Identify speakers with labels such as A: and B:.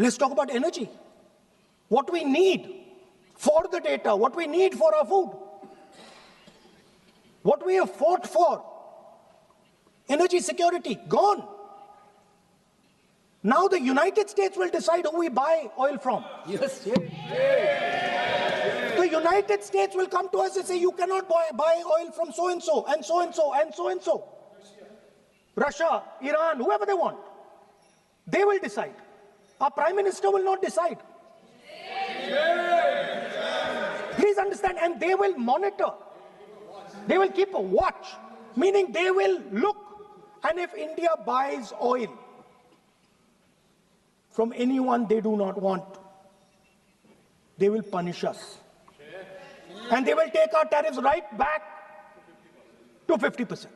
A: Let's talk about energy. What we need for the data, what we need for our food, what we have fought for. Energy security, gone. Now the United States will decide who we buy oil from.
B: Yes.
A: The United States will come to us and say, you cannot buy oil from so-and-so, and so-and-so, and so-and-so. Russia, Iran, whoever they want. They will decide. Our Prime Minister will not decide. Please understand, and they will monitor. They will keep a watch, meaning they will look, and if India buys oil from anyone they do not want, they will punish us. And they will take our tariffs right back to 50%.